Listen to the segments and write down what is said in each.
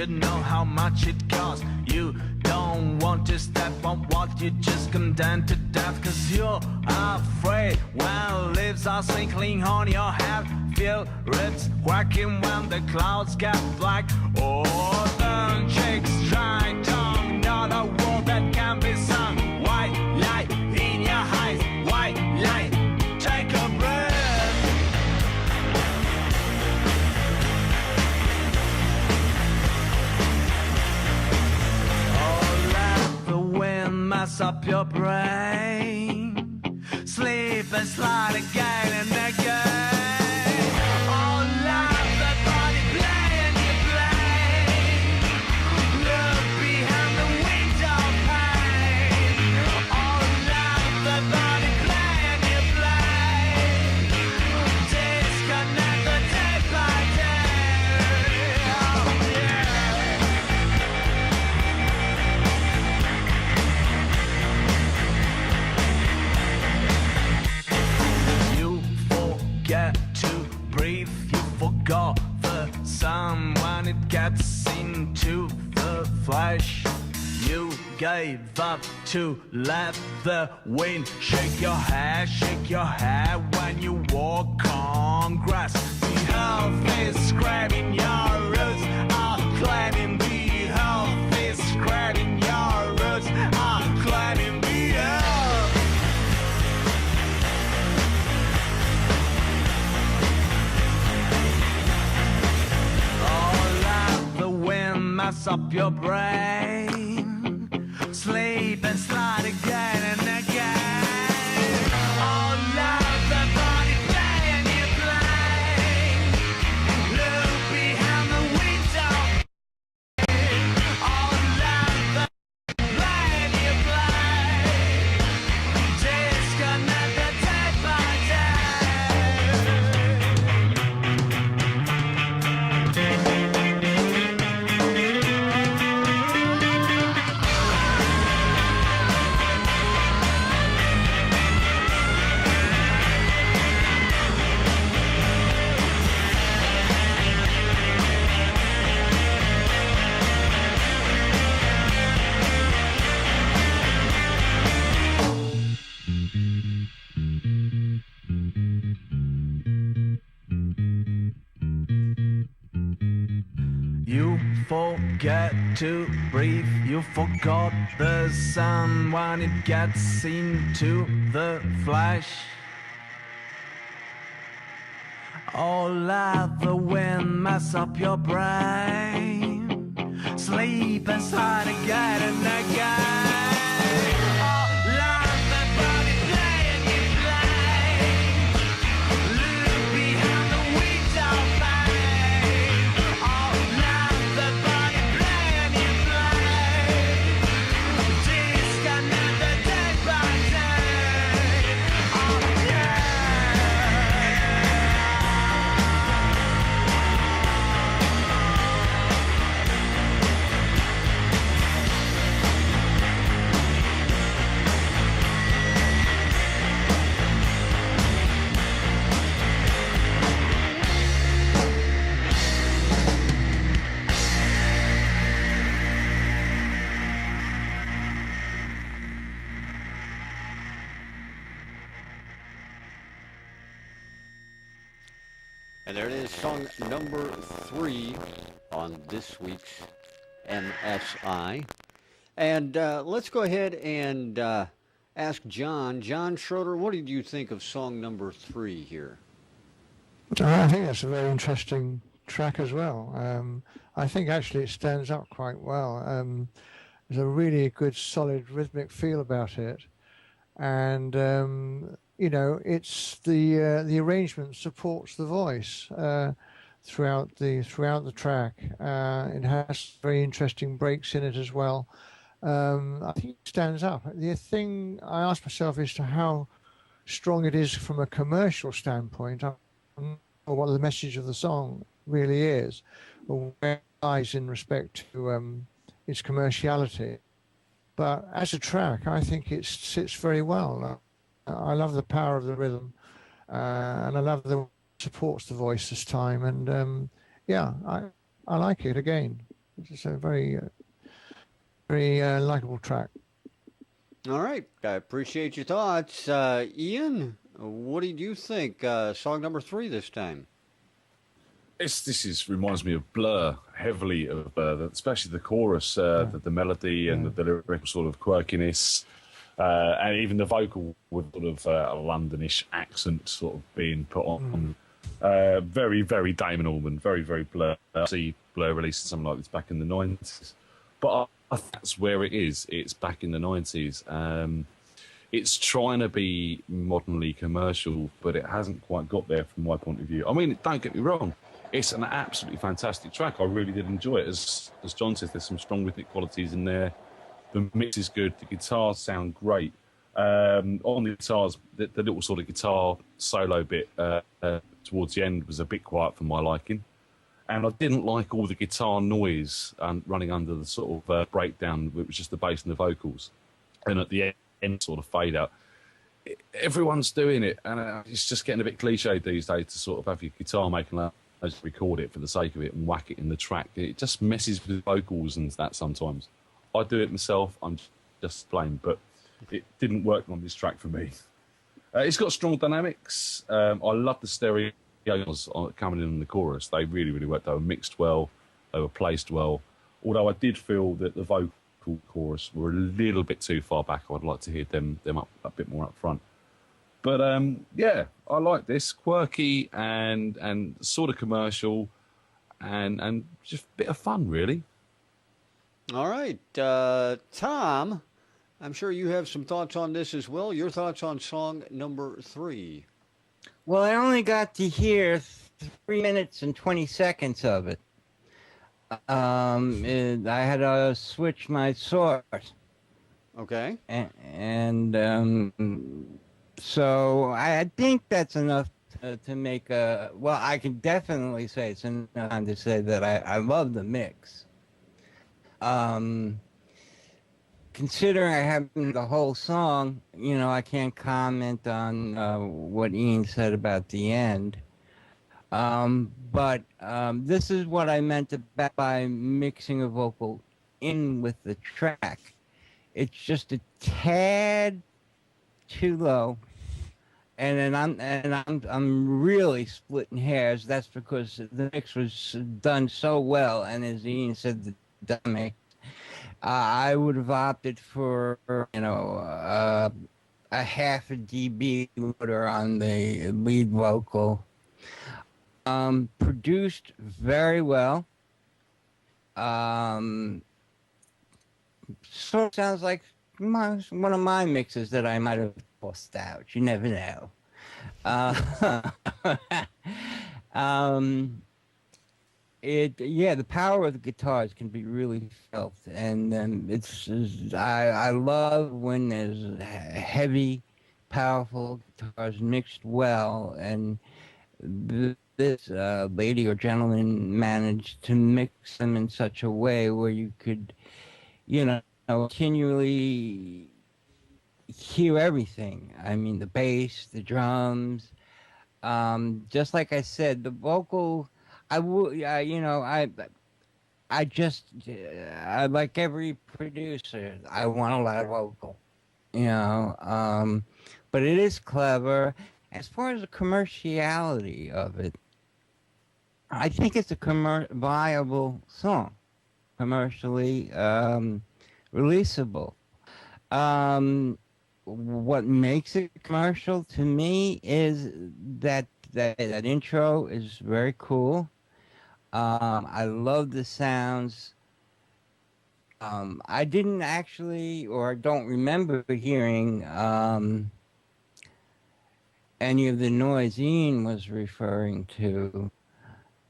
should know how much it costs. You don't want to step on what you just condemned to death, cause you're afraid when leaves are sprinkling on your head. Feel ribs cracking when the clouds get black. Oh, the chicks trying to know the world that can be sung. White light in your eyes, white light, take a breath. Oh, let the wind mess up your brain. Sleep and slide again and again. Forgot the sun when it gets into the flesh. You gave up to let the wind shake your hair when you walk on grass. The earth is scraping your roots, I'm claiming the earth is scraping your roots, I'm claiming the earth. Mess up your brain. Sleep and slide again and again. Oh, love the body play and you play. Look behind the window. Oh, love the play and you play. Disconnect the day by forget to breathe, you forgot the sun when it gets into the flesh. Oh, let the wind mess up your brain. Sleep and slide again and again. And there it is, song number 3 on this week's MSI. And let's go ahead and ask John Schroeder, what did you think of song number 3 here? I think that's a very interesting track as well. I think actually it stands up quite well. There's a really good solid rhythmic feel about it. And you know, it's the arrangement supports the voice throughout the track. It has very interesting breaks in it as well. I think it stands up. The thing I ask myself is to how strong it is from a commercial standpoint, or what the message of the song really is, or where it lies in respect to its commerciality. But as a track, I think it sits very well. I love the power of the rhythm, and I love the supports the voice this time. And yeah, I like it again. It's a very, very likable track. All right. I appreciate your thoughts. Ian, what did you think? Song number 3 this time. This reminds me of Blur, heavily of Blur, especially the chorus, the melody and the lyrical sort of quirkiness, and even the vocal with sort of a Londonish accent sort of being put on. Very, very Damon Albarn, very, very Blur. I see Blur releasing something like this back in the 90s. But I think that's where it is. It's back in the 90s. It's trying to be modernly commercial, but it hasn't quite got there from my point of view. I mean, don't get me wrong. It's an absolutely fantastic track. I really did enjoy it. As John says, there's some strong rhythmic qualities in there. The mix is good. The guitars sound great. On the guitars, the little sort of guitar solo bit towards the end was a bit quiet for my liking. And I didn't like all the guitar noise running under the sort of breakdown. It was just the bass and the vocals. And at the end, sort of fade out. Everyone's doing it. And it's just getting a bit cliched these days to sort of have your guitar making that. Just record it for the sake of it and whack it in the track. It just messes with vocals and that sometimes. I do it myself. I'm just plain, but it didn't work on this track for me. It's got strong dynamics. I love the stereos coming in the chorus. They really, really worked. They were mixed well. They were placed well. Although I did feel that the vocal chorus were a little bit too far back. I'd like to hear them up a bit more up front. But yeah, I like this. Quirky and sort of commercial and just a bit of fun, really. All right. Tom, I'm sure you have some thoughts on this as well. Your thoughts on song number 3. Well, I only got to hear 3 minutes and 20 seconds of it. I had to switch my source. Okay. And so I think that's enough to make a... Well, I can definitely say it's enough to say that I love the mix. Considering I haven't the whole song, you know, I can't comment on what Ian said about the end. But this is what I meant by mixing a vocal in with the track. It's just a tad too low, and I'm really splitting hairs. That's because the mix was done so well, and as Ian said, the dynamic. I would have opted for, you know, a half a dB louder on the lead vocal. Produced very well. So it sounds like one of my mixes that I might have tossed out. You never know. The power of the guitars can be really felt, and I love when there's heavy, powerful guitars mixed well, and this lady or gentleman managed to mix them in such a way where you could, you know, continually hear everything. I mean, the bass, the drums, just like I said, the vocal. I like every producer, I want a loud vocal, you know, but it is clever. As far as the commerciality of it, I think it's a viable song, commercially releasable. What makes it commercial to me is that intro is very cool. I love the sounds. I didn't actually, or don't remember hearing any of the noise Ian was referring to.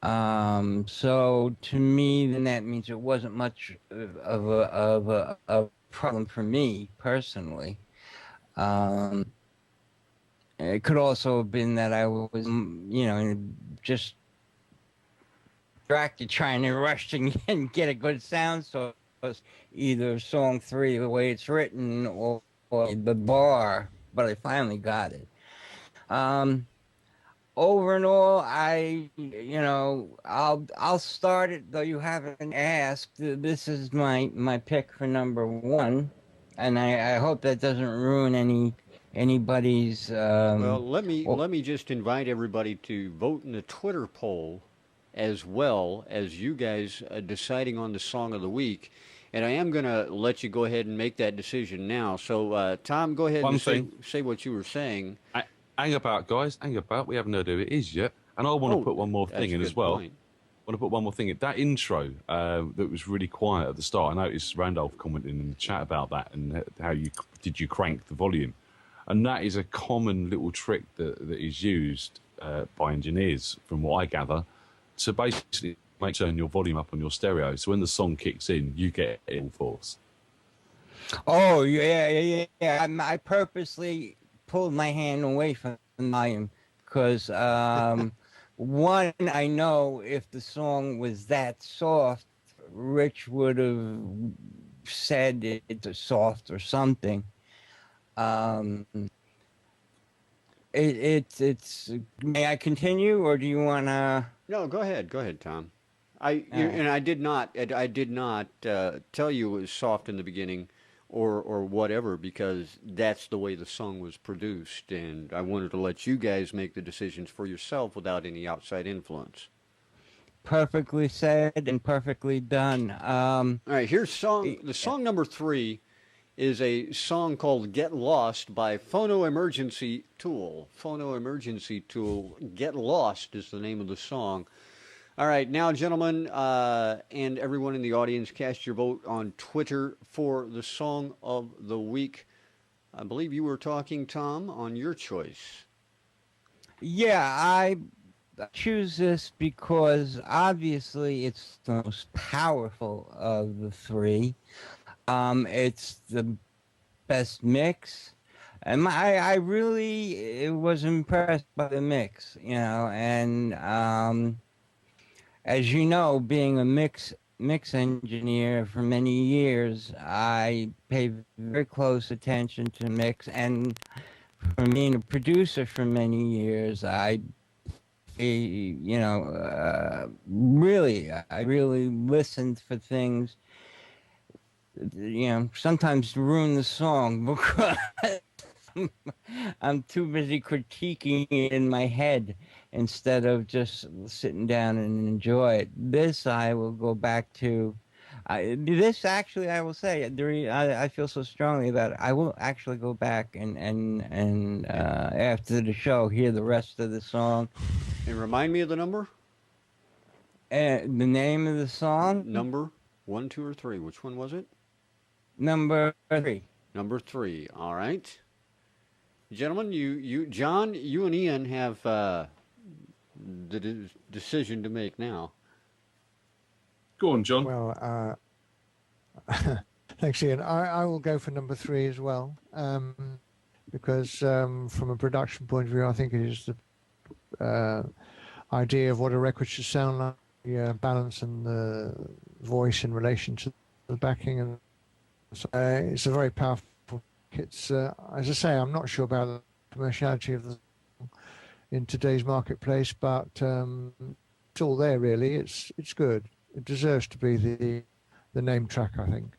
So to me, then that means it wasn't much of a problem for me personally. It could also have been that I was, you know, just distracted trying to rush and get a good sound source, either song 3, the way it's written, or the bar, but I finally got it. over and all, I'll start it, though you haven't asked. This is my pick for number one, and I hope that doesn't ruin anybody's. Well, let me just invite everybody to vote in the Twitter poll, as well as you guys deciding on the song of the week. And I am going to let you go ahead and make that decision now. So, Tom, go ahead and say what you were saying. Hang about, guys. Hang about. We haven't heard who it is yet. And I want to put one more thing in as well. I want to put one more thing in. That intro that was really quiet at the start. I noticed Randolph commenting in the chat about that and how you crank the volume. And that is a common little trick that is used by engineers, from what I gather, to basically turn your volume up on your stereo. So when the song kicks in, you get it in force. Oh, yeah. I purposely pulled my hand away from the volume because, one, I know if the song was that soft, Rich would have said it's soft or something. It's. May I continue, or do you want to? No, go ahead, Tom. I did not tell you it was soft in the beginning, or whatever, because that's the way the song was produced, and I wanted to let you guys make the decisions for yourself without any outside influence. Perfectly said and perfectly done. All right, here's the song number 3 is a song called Get Lost by Phono Emergency Tool. Phono Emergency Tool, Get Lost is the name of the song. All right, now, gentlemen, and everyone in the audience, cast your vote on Twitter for the song of the week. I believe you were talking, Tom, on your choice. Yeah, I choose this because obviously it's the most powerful of the three. It's the best mix. And I really was impressed by the mix, and as you know, being a mix engineer for many years, I pay very close attention to mix, and for being a producer for many years, I really listened for things, sometimes to ruin the song because I'm too busy critiquing it in my head instead of just sitting down and enjoy it. This I will go back to. This actually, I will say, I feel so strongly about it. I will actually go back and after the show, hear the rest of the song. And remind me of the number? The name of the song? Number 1, 2, or 3. Which one was it? Number 3. Number 3. All right. Gentlemen, John, you and Ian have the decision to make now. Go on, John. Well, thanks, Ian. I will go for number 3 as well, because from a production point of view, I think it is the idea of what a record should sound like, the balance and the voice in relation to the backing, and so, it's a very powerful. It's as I say, I'm not sure about the commerciality of the song in today's marketplace, but it's all there really. It's good. It deserves to be the name track, I think.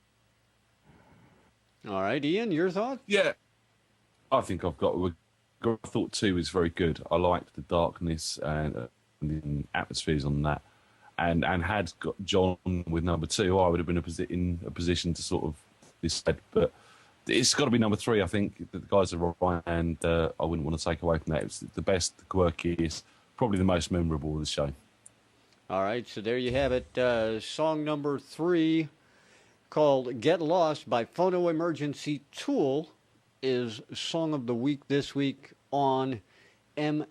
All right, Ian, your thoughts? Yeah, I think I've got. I thought 2 was very good. I liked the darkness and the atmospheres on that, and had got John with number 2, I would have been in a position to sort of decide, but it's got to be number 3. I think the guys are right, and I wouldn't want to take away from that. It's the best, the quirkiest, probably the most memorable of the show. All right, so there you have it. Song number 3, called Get Lost by Phono Emergency Tool, is Song of the Week this week on MSI.